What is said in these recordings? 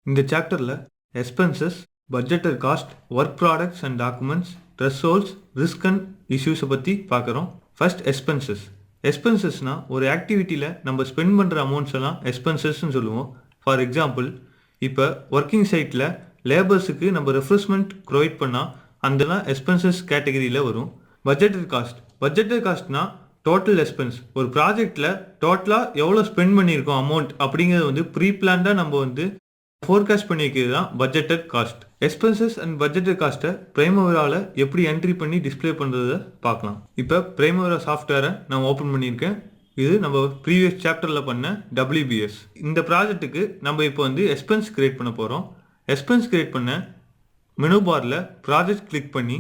இந்த சாப்டரில் expenses, budgeted cost, work products and documents, thresholds, risk and இஷ்யூஸை பற்றி பார்க்குறோம். First expenses. எக்ஸ்பென்சஸ்னால் ஒரு ஆக்டிவிட்டியில் நம்ம ஸ்பெண்ட் பண்ணுற அமௌண்ட்ஸ் எல்லாம் எக்ஸ்பென்சஸ்ன்னு சொல்லுவோம். ஃபார் எக்ஸாம்பிள், இப்போ ஒர்க்கிங் சைட்டில் லேபர்ஸுக்கு நம்ம ரெஃப்ரெஷ்மெண்ட் ப்ரொவைட் பண்ணால் அதெல்லாம் எக்ஸ்பென்சஸ் கேட்டகரியில் வரும். Budgeted cost. பட்ஜெட்டட் காஸ்ட்னா டோட்டல் எக்ஸ்பென்ஸ். ஒரு ப்ராஜெக்டில் டோட்டலாக எவ்வளோ ஸ்பெண்ட் பண்ணியிருக்கோம் அமௌண்ட் அப்படிங்கிறது வந்து ப்ரீ பிளான்டாக நம்ம வந்து ஃபோர்காஸ்ட் பண்ணி வைக்கிறது தான் budgeted cost. Expenses and budgeted காஸ்ட்டை பிரைமவராவில் எப்படி என்ட்ரி பண்ணி டிஸ்பிளே பண்ணுறதை பார்க்கலாம். இப்போ பிரைமவரா சாஃப்ட்வேரை நான் ஓப்பன் பண்ணியிருக்கேன். இது நம்ம ப்ரீவியஸ் சாப்டரில் பண்ண WBS. இந்த ப்ராஜெக்ட்டுக்கு நம்ம இப்போ வந்து எக்ஸ்பென்ஸ் கிரியேட் பண்ண போகிறோம். எக்ஸ்பென்ஸ் கிரியேட் பண்ண மெனு பாரில் ப்ராஜெக்ட் கிளிக் பண்ணி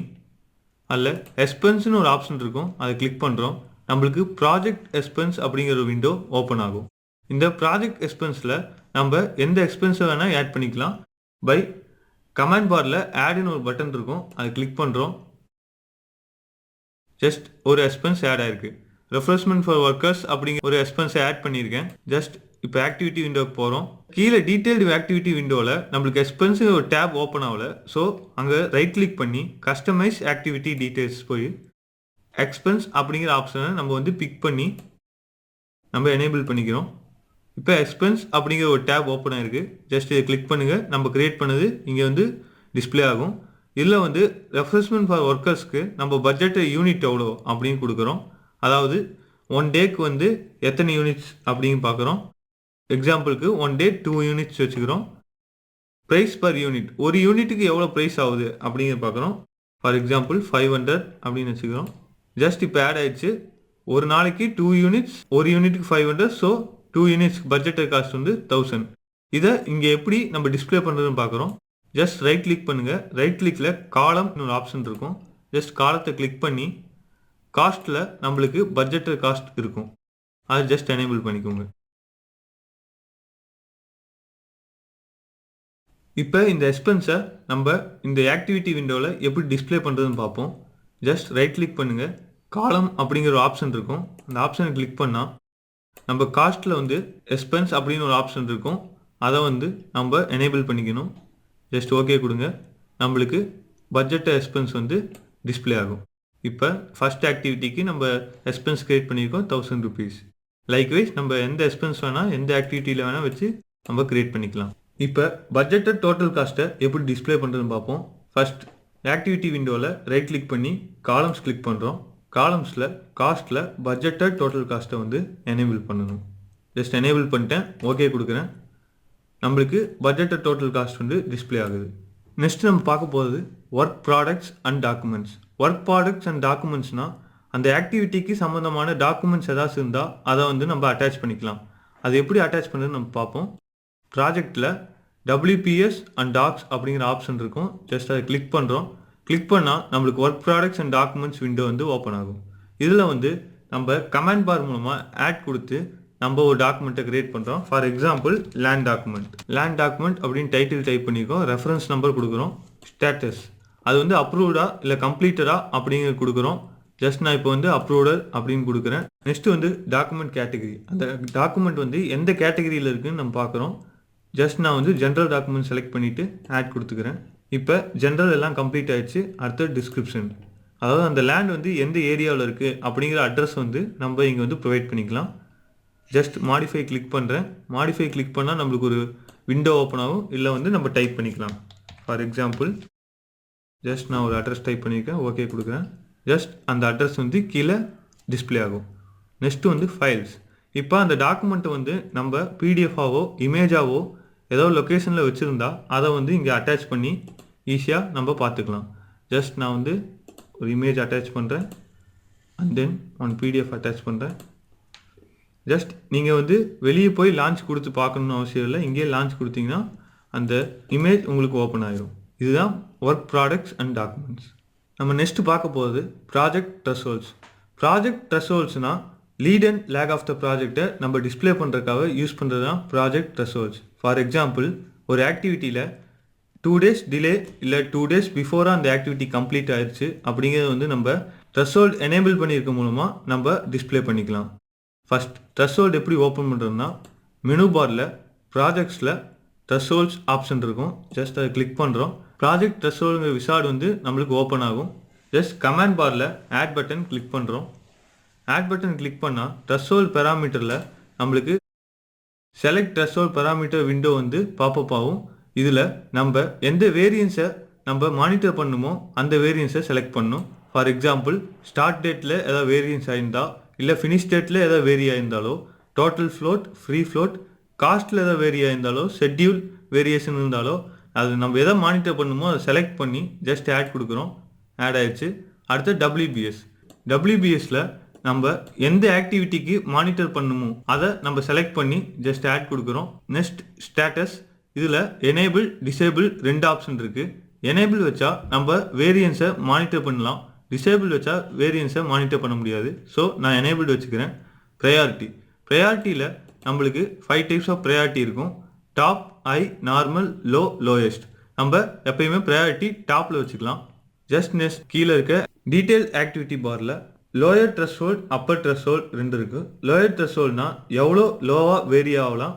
அதில் எக்ஸ்பென்ஸ்னு ஒரு ஆப்ஷன் இருக்கும், அதை கிளிக் பண்ணுறோம். நம்மளுக்கு ப்ராஜெக்ட் எக்ஸ்பென்ஸ் அப்படிங்கிற ஒரு விண்டோ ஓப்பன் ஆகும். இந்த ப்ராஜெக்ட் எக்ஸ்பென்ஸில் நம்ம எந்த எக்ஸ்பென்ஸை வேணால் ஆட் பண்ணிக்கலாம். பை கமெண்ட் பாரில் ஆட்னு ஒரு பட்டன் இருக்கும், அதை கிளிக் பண்ணுறோம். ஜஸ்ட் ஒரு எக்ஸ்பென்ஸ் ஆட் ஆயிருக்கு. ரெஃப்ரெஷ்மெண்ட் ஃபார் ஒர்க்கர்ஸ் அப்படிங்கிற ஒரு எக்ஸ்பென்ஸை ஆட் பண்ணியிருக்கேன். ஜஸ்ட் இப்போ ஆக்டிவிட்டி விண்டோக்கு போகிறோம். கீழே டீட்டெயில்டு ஆக்டிவிட்டி விண்டோவில் நம்மளுக்கு எக்ஸ்பென்ஸு ஒரு டேப் ஓப்பன் ஆகல. ஸோ அங்கே ரைட் கிளிக் பண்ணி கஸ்டமைஸ் ஆக்டிவிட்டி டீட்டெயில்ஸ் போய் எக்ஸ்பென்ஸ் அப்படிங்கிற ஆப்ஷனை நம்ம வந்து பிக் பண்ணி நம்ம எனேபிள் பண்ணிக்கிறோம். இப்போ எக்ஸ்பென்ஸ் அப்படிங்கிற ஒரு டேப் ஓப்பன் ஆகிருக்கு. ஜஸ்ட் இதை கிளிக் பண்ணுங்கள். நம்ம கிரியேட் பண்ணது இங்கே வந்து டிஸ்பிளே ஆகும். இதில் வந்து ரெஃப்ரெஷ்மெண்ட் ஃபார் ஒர்க்கர்ஸ்க்கு நம்ம பட்ஜெட் யூனிட் எவ்வளோ அப்படின்னு கொடுக்குறோம். அதாவது 1 டேக்கு வந்து எத்தனை யூனிட்ஸ் அப்படின்னு பார்க்குறோம். எக்ஸாம்பிளுக்கு 1 டே 2 யூனிட்ஸ் வச்சுக்கிறோம். ப்ரைஸ் பர் யூனிட், ஒரு யூனிட்டுக்கு எவ்வளோ ப்ரைஸ் ஆகுது அப்படிங்கிற பார்க்குறோம். ஃபார் எக்ஸாம்பிள் 500 அப்படின்னு வச்சுக்கிறோம். ஜஸ்ட் இப்போ ஆட் ஆயிடுச்சு. ஒரு நாளைக்கு 2 யூனிட்ஸ், ஒரு யூனிட்டுக்கு 500. ஸோ 2 யூனிட்ஸ்க்கு பட்ஜெட்டட் காஸ்ட் வந்து 1000. இதை இங்கே எப்படி நம்ம டிஸ்பிளே பண்ணுறதுன்னு பார்க்குறோம். ஜஸ்ட் ரைட் கிளிக் பண்ணுங்கள். ரைட் கிளிக்கில் காலம்னு ஒரு ஆப்ஷன் இருக்கும். ஜஸ்ட் காலத்தை கிளிக் பண்ணி காஸ்ட்டில் நம்மளுக்கு பட்ஜெட்டட் காஸ்ட் இருக்கும், அதை ஜஸ்ட் எனேபிள் பண்ணிக்கோங்க. இப்போ இந்த எக்ஸ்பென்ஸை நம்ம இந்த ஆக்டிவிட்டி விண்டோவில் எப்படி டிஸ்பிளே பண்ணுறதுன்னு பார்ப்போம். ஜஸ்ட் ரைட் கிளிக் பண்ணுங்கள். காலம் அப்படிங்கிற ஒரு ஆப்ஷன் இருக்கும், அந்த ஆப்ஷனை கிளிக் பண்ணால் நம்ம காஸ்ட்டில் வந்து எக்ஸ்பென்ஸ் அப்படின்னு ஒரு ஆப்ஷன் இருக்கும், அதை வந்து நம்ம எனேபிள் பண்ணிக்கணும். ஜஸ்ட் ஓகே கொடுங்க. நம்மளுக்கு பட்ஜெட் எக்ஸ்பென்ஸ் வந்து டிஸ்பிளே ஆகும். இப்போ ஃபஸ்ட் ஆக்டிவிட்டிக்கு நம்ம எக்ஸ்பென்ஸ் கிரியேட் பண்ணியிருக்கோம் 1000 ருபீஸ். லைக்வைஸ் நம்ம எந்த எக்ஸ்பென்ஸ் வேணால் எந்த ஆக்டிவிட்டியில் வேணால் வச்சு நம்ம கிரியேட் பண்ணிக்கலாம். இப்போ பட்ஜெட்டட் டோட்டல் காஸ்ட்டை எப்படி டிஸ்பிளே பண்ணுறதுன்னு பார்ப்போம். ஃபர்ஸ்ட் ஆக்டிவிட்டி விண்டோவில் ரைட் கிளிக் பண்ணி காலம்ஸ் கிளிக் பண்ணுறோம். காலம்ஸில் காஸ்ட்டில் பட்ஜெட்டட் டோட்டல் காஸ்ட்டை வந்து எனேபிள் பண்ணணும். ஜஸ்ட் எனேபிள் பண்ணிட்டேன், ஓகே கொடுக்குறேன். நம்மளுக்கு பட்ஜெட்டட் டோட்டல் காஸ்ட் வந்து டிஸ்பிளே ஆகுது. நெக்ஸ்ட் நம்ம பார்க்க போகிறது work products and documents. Work products and டாக்குமெண்ட்ஸ்னால் அந்த ஆக்டிவிட்டிக்கு சம்மந்தமான டாக்குமெண்ட்ஸ் ஏதாச்சும் இருந்தால் அதை வந்து நம்ம அட்டாச் பண்ணிக்கலாம். அது எப்படி அட்டாச் பண்ணுறதுன்னு நம்ம பார்ப்போம். ப்ராஜெக்டில் WPS அண்ட் டாக்ஸ் அப்படிங்கிற ஆப்ஷன் இருக்கும். ஜஸ்ட் அதை கிளிக் பண்ணுறோம். கிளிக் பண்ணால் நம்மளுக்கு work products and documents window வந்து ஓப்பன் ஆகும். இதில் வந்து நம்ம கமெண்ட் பார் மூலமாக ஆட் கொடுத்து நம்ம ஒரு டாக்குமெண்ட்டை கிரியேட் பண்ணுறோம். ஃபார் எக்ஸாம்பிள் லேண்ட் டாக்குமெண்ட் அப்படின்னு டைட்டில் டைப் பண்ணியிருக்கோம். ரெஃபரன்ஸ் நம்பர் கொடுக்குறோம். ஸ்டேட்டஸ் அது வந்து அப்ரூவ்டா இல்லை கம்ப்ளீட்டடா அப்படிங்கிற கொடுக்குறோம். ஜஸ்ட் நான் இப்போ வந்து அப்ரூவ்டர் அப்படின்னு கொடுக்குறேன். நெக்ஸ்ட் வந்து டாக்குமெண்ட் கேட்டகரி. அந்த டாக்குமெண்ட் வந்து எந்த கேட்டகரியில் இருக்குதுன்னு நம்ம பார்க்குறோம். ஜஸ்ட் நான் வந்து ஜென்ரல் டாக்குமெண்ட் செலக்ட் பண்ணிவிட்டு ஆட் கொடுத்துக்கிறேன். இப்போ ஜென்ரல் எல்லாம் கம்ப்ளீட் ஆகிடுச்சு. அடுத்து டிஸ்கிரிப்ஷன், அதாவது அந்த லேண்ட் வந்து எந்த ஏரியாவில் இருக்குது அப்படிங்கிற அட்ரஸ் வந்து நம்ம இங்கே வந்து ப்ரொவைட் பண்ணிக்கலாம். ஜஸ்ட் மாடிஃபை கிளிக் பண்ணுறேன். மாடிஃபை கிளிக் பண்ணால் நம்மளுக்கு ஒரு விண்டோ ஓப்பன் ஆகும். இல்லை வந்து நம்ம டைப் பண்ணிக்கலாம். ஃபார் எக்ஸாம்பிள் ஜஸ்ட் நான் ஒரு அட்ரஸ் டைப் பண்ணியிருக்கேன், ஓகே கொடுக்குறேன். ஜஸ்ட் அந்த அட்ரஸ் வந்து கீழே டிஸ்பிளே ஆகும். நெக்ஸ்ட்டு வந்து ஃபைல்ஸ். இப்போ அந்த டாக்குமெண்ட்டை வந்து நம்ம பிடிஎஃபாவோ இமேஜாவோ ஏதோ லொக்கேஷனில் வச்சுருந்தா அதை வந்து இங்கே அட்டாச் பண்ணி ஈஸியாக நம்ம பார்த்துக்கலாம். ஜஸ்ட் நான் வந்து ஒரு இமேஜ் அட்டாச் பண்ணுறேன் and then one PDF attach பண்ணுறேன். ஜஸ்ட் நீங்கள் வந்து வெளியே போய் லான்ச் கொடுத்து பார்க்கணுன்னு அவசியம் இல்லை. இங்கேயே லான்ச் கொடுத்தீங்கன்னா அந்த இமேஜ் உங்களுக்கு ஓப்பன் ஆகிடும். இதுதான் ஒர்க் ப்ராடக்ட்ஸ் அண்ட் டாக்குமெண்ட்ஸ். நம்ம நெக்ஸ்ட் பார்க்க போகிறது ப்ராஜெக்ட் த்ரெஷோல்ட்ஸ். ப்ராஜெக்ட் த்ரெஷோல்ட்ஸ்னால் lead and lag of the ப்ராஜெக்டை நம்ம டிஸ்பிளே பண்ணுறதுக்காக யூஸ் பண்ணுறது தான் ப்ராஜெக்ட் த்ரெஷோல்ட்ஸ். ஃபார் எக்ஸாம்பிள் ஒரு ஆக்டிவிட்டியில் 2 days டிலே இல்லை 2 days பிஃபோராக அந்த ஆக்டிவிட்டி கம்ப்ளீட் ஆயிடுச்சு அப்படிங்கிறது வந்து நம்ம த்ரெஷோல்ட் எனேபிள் பண்ணியிருக்க மூலமாக நம்ம டிஸ்பிளே பண்ணிக்கலாம். ஃபர்ஸ்ட் த்ரெஷோல்ட் எப்படி ஓப்பன் பண்ணுறதுன்னா மெனு பாரில் ப்ராஜெக்ட்ஸில் த்ரெஷோல்ட்ஸ் ஆப்ஷன் இருக்கும். ஜஸ்ட் அதை கிளிக் பண்ணுறோம். ப்ராஜெக்ட் த்ரெஷோல்டுங்கிற விசார்டு வந்து நம்மளுக்கு ஓப்பன் ஆகும். ஜஸ்ட் கமாண்ட் பாரில் ஆட் பட்டன் கிளிக் பண்ணுறோம். ஆட் பட்டன் கிளிக் பண்ணால் த்ரெஷோல்ட் பேராமீட்டரில் நம்மளுக்கு செலக்ட் த்ரெஷோல்ட் பேராமீட்டர் விண்டோ வந்து பாப்பப் ஆகும். இதில் நம்ம எந்த வேரியன்ஸை நம்ம மானிட்டர் பண்ணுமோ அந்த வேரியன்ஸை செலக்ட் பண்ணணும். ஃபார் எக்ஸாம்பிள் ஸ்டார்ட் டேட்டில் ஏதாவது வேரியன்ஸ் ஆயிருந்தால், இல்லை ஃபினிஷ் டேட்டில் ஏதாவது vary ஆயிருந்தாலோ, total float, free float, காஸ்ட்டில் ஏதாவது வேரி ஆயிருந்தாலோ, ஷெட்யூல் வேரியேஷன் இருந்தாலோ, அது நம்ம எதை மானிட்டர் பண்ணுமோ அதை செலக்ட் பண்ணி ஜஸ்ட் ஆட் கொடுக்குறோம். ஆட் ஆயிடுச்சு. அடுத்து டபிள்யூபிஎஸ்ல நம்ம எந்த ஆக்டிவிட்டிக்கு மானிட்டர் பண்ணுமோ அதை நம்ம செலக்ட் பண்ணி ஜஸ்ட் ஆட் கொடுக்குறோம். Next status. இதில் எனேபிள், டிசேபிள் 2 ஆப்ஷன் இருக்குது. எனேபிள் வச்சா நம்ம வேரியன்ஸை மானிட்டர் பண்ணலாம். டிசேபிள் வச்சா வேரியன்ஸை மானிட்டர் பண்ண முடியாது. ஸோ நான் எனேபிள் வச்சுக்கிறேன். ப்ரையாரிட்டியில் நம்மளுக்கு 5 டைப்ஸ் ஆஃப் ப்ரையாரிட்டி இருக்கும். Top, high, normal, low, lowest. நம்ம எப்பயுமே ப்ரையாரிட்டி டாப்பில் வச்சுக்கலாம். ஜஸ்ட் நெக்ஸ்ட் கீழே இருக்க டீட்டெயில் ஆக்டிவிட்டி பாரில் லோயர் த்ரெஷோல்ட், அப்பர் த்ரெஷோல்ட் 2 இருக்குது. லோயர் த்ரெஷோல்ட்னா எவ்வளோ லோவாக வேரி ஆகலாம்,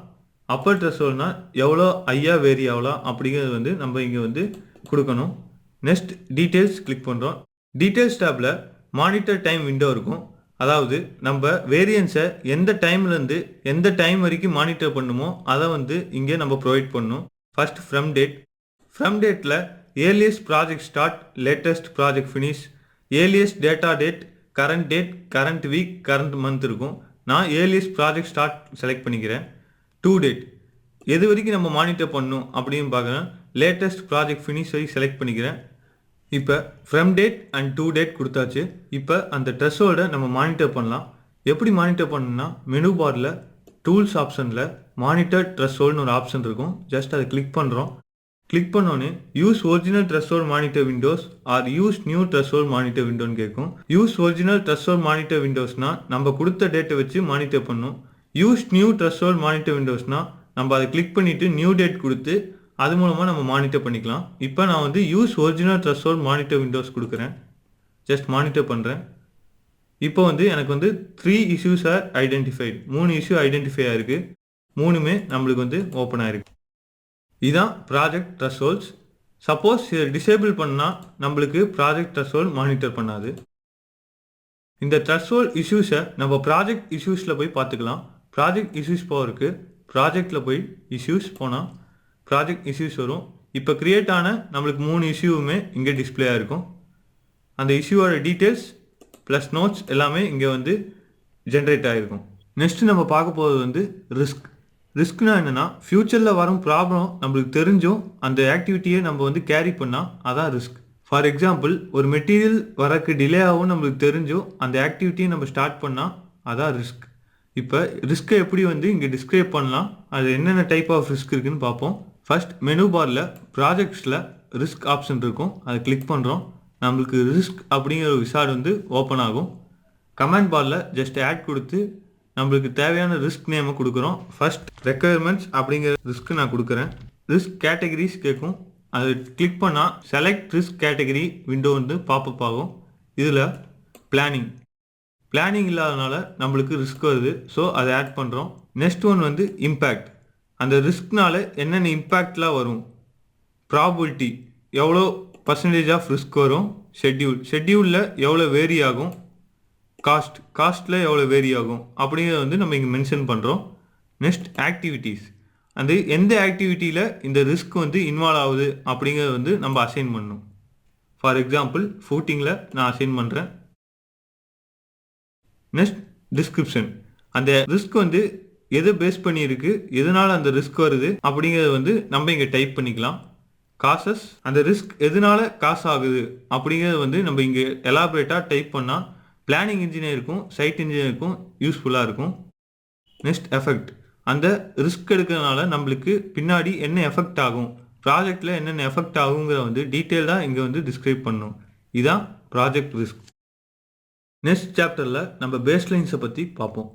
அப்பர் த்ரெஷோல்ட்னா எவ்வளோ ஹையாக வேரி ஆகலாம் அப்படிங்கிறது வந்து நம்ம இங்கே வந்து கொடுக்கணும். நெக்ஸ்ட் டீட்டெயில்ஸ் கிளிக் பண்ணுறோம். டீட்டெயில்ஸ் டேப்பில் மானிட்டர் டைம் விண்டோ இருக்கும். அதாவது நம்ம வேரியன்ஸை எந்த டைம்லேருந்து எந்த டைம் வரைக்கும் மானிட்டர் பண்ணுமோ அதை வந்து இங்கே நம்ம ப்ரொவைட் பண்ணணும். ஃபர்ஸ்ட் ஃப்ரம் டேட்டில் earliest project start, latest project finish, earliest date, current week, current month இருக்கும். நான் ஏர்லியஸ்ட் ப்ராஜெக்ட் ஸ்டார்ட் செலக்ட் பண்ணிக்கிறேன். டு டேட் எது வரைக்கும் நம்ம மானிட்டர் பண்ணணும் அப்படின்னு பார்க்குறேன். லேட்டஸ்ட் ப்ராஜெக்ட் ஃபினிஷ் வரைக்கும் செலக்ட் பண்ணிக்கிறேன். இப்போ from date and to date கொடுத்தாச்சு. இப்போ அந்த த்ரெஷோல்டை நம்ம மானிட்டர் பண்ணலாம். எப்படி மானிட்டர் பண்ணணும்னா மெனு பாரில் டூல்ஸ் ஆப்ஷனில் மானிட்டர் த்ரெஷோல்டுன்னு ஒரு ஆப்ஷன் இருக்கும். ஜஸ்ட் அதை கிளிக் பண்ணுறோம். கிளிக் பண்ணோன்னே use original threshold monitor windows or use new threshold monitor விண்டோன்னு கேட்கும். யூஸ் ஒரிஜினல் த்ரெஷோல்ட் மானிட்டர் விண்டோஸ்னால் நம்ம கொடுத்த டேட்டை வச்சு மானிட்டர் பண்ணணும். யூஸ் நியூ த்ரெஷோல்ட் மானிட்டர் விண்டோஸ்னால் நம்ம அதை கிளிக் பண்ணிவிட்டு நியூ டேட் கொடுத்து அது மூலமாக நம்ம மானிட்டர் பண்ணிக்கலாம். இப்போ நான் வந்து use original threshold monitor windows கொடுக்குறேன். ஜஸ்ட் மானிட்டர் பண்ணுறேன். இப்போ வந்து எனக்கு வந்து 3 issues are identified. 3 issue identify ஆயிருக்கு. 3மே நம்மளுக்கு வந்து ஓப்பன் ஆயிருக்கு. இதுதான் ப்ராஜெக்ட் த்ரெஷோல்ட்ஸ். சப்போஸ் இதை டிசேபிள் பண்ணால் நம்மளுக்கு ப்ராஜெக்ட் த்ரெஷோல்ட் மானிட்டர் பண்ணாது. இந்த த்ரெஷோல்ட் இஷ்யூஸை நம்ம ப்ராஜெக்ட் இஷ்யூஸில் போய் பார்த்துக்கலாம். ப்ராஜெக்ட் இஷ்யூஸ் போகிறதுக்கு ப்ராஜெக்டில் போய் இஷ்யூஸ் போனால் ப்ராஜெக்ட் இஷ்யூஸ் வரும். இப்போ கிரியேட் ஆன நம்மளுக்கு 3 இஷ்யூவுமே இங்கே டிஸ்பிளே ஆகிருக்கும். அந்த இஷ்யூவோட டீட்டெயில்ஸ் ப்ளஸ் நோட்ஸ் எல்லாமே இங்கே வந்து ஜென்ரேட் ஆகிருக்கும். நெக்ஸ்ட் நம்ம பார்க்க போகிறது வந்து ரிஸ்க்னா என்னென்னா ஃப்யூச்சரில் வரும் ப்ராப்ளம் நம்மளுக்கு தெரிஞ்சும் அந்த ஆக்டிவிட்டியை நம்ம வந்து கேரி பண்ணால் அதான் ரிஸ்க். ஃபார் எக்ஸாம்பிள் ஒரு மெட்டீரியல் வரக்கு டிலே ஆகும் நம்மளுக்கு தெரிஞ்சும் அந்த ஆக்டிவிட்டியை நம்ம ஸ்டார்ட் பண்ணால் அதான் ரிஸ்க். இப்போ ரிஸ்க்கை எப்படி வந்து இங்கே டிஸ்கிரைப் பண்ணலாம், அது என்னென்ன டைப் ஆஃப் ரிஸ்க் இருக்குதுன்னு பார்ப்போம். ஃபர்ஸ்ட் மெனு பாரில் ப்ராஜெக்ட்ஸில் ரிஸ்க் ஆப்ஷன் இருக்கும். அதை கிளிக் பண்ணுறோம். நம்மளுக்கு ரிஸ்க் அப்படிங்கிற ஒரு விசார்டு வந்து ஓப்பன் ஆகும். கமெண்ட் பாரில் ஜஸ்ட் ஆட் கொடுத்து நம்மளுக்கு தேவையான ரிஸ்க் நேமை கொடுக்குறோம். ஃபர்ஸ்ட் ரெக்குயர்மெண்ட்ஸ் அப்படிங்கிற ரிஸ்க் நான் கொடுக்குறேன். ரிஸ்க் கேட்டகரிஸ் கேட்கும். அது கிளிக் பண்ணால் செலக்ட் ரிஸ்க் கேட்டகரி விண்டோ வந்து பாப்பப் ஆகும். இதில் பிளானிங் இல்லாதனால நம்மளுக்கு ரிஸ்க் வருது. ஸோ அதை ஆட் பண்ணுறோம். நெக்ஸ்ட் ஒன் வந்து இம்பேக்ட். அந்த ரிஸ்க்னால என்னென்ன இம்பேக்ட்லாம் வரும், ப்ராபபிலிட்டி எவ்வளோ பர்சன்டேஜ் ஆஃப் ரிஸ்க் வரும், ஷெட்யூலில் எவ்வளோ வேரி ஆகும், காஸ்ட்டில் எவ்வளோ வேரி ஆகும் அப்படிங்கிறத வந்து நம்ம இங்கே மென்ஷன் பண்ணுறோம். Next activities. அந்த எந்த ஆக்டிவிட்டியில் இந்த ரிஸ்க் வந்து இன்வால்வ் ஆகுது அப்படிங்கிறத வந்து நம்ம அசைன் பண்ணணும். ஃபார் எக்ஸாம்பிள் ஃபூட்டிங்கில் நான் அசைன் பண்ணுறேன். Next description. அந்த ரிஸ்க் வந்து எது பேஸ் பண்ணியிருக்கு, எதனால் அந்த ரிஸ்க் வருது அப்படிங்கிறத வந்து நம்ம இங்கே டைப் பண்ணிக்கலாம். காசஸ், அந்த ரிஸ்க் எதனால காசு ஆகுது அப்படிங்கிறத வந்து நம்ம இங்கே எலாபரேட்டாக டைப் பண்ணால் பிளானிங் இன்ஜினியருக்கும் சைட் இன்ஜினியருக்கும் யூஸ்ஃபுல்லாக இருக்கும். Next effect. அந்த ரிஸ்க் எடுக்கிறதுனால நம்மளுக்கு பின்னாடி என்ன எஃபெக்ட் ஆகும், ப்ராஜெக்டில் என்னென்ன எஃபெக்ட் ஆகுங்கிற வந்து டீட்டெயில்டாக இங்கே வந்து டிஸ்கிரைப் பண்ணணும். இதுதான் ப்ராஜெக்ட் ரிஸ்க். நெக்ஸ்ட் சாப்டரில் நம்ம பேஸ்லைன்ஸை பற்றி பார்ப்போம்.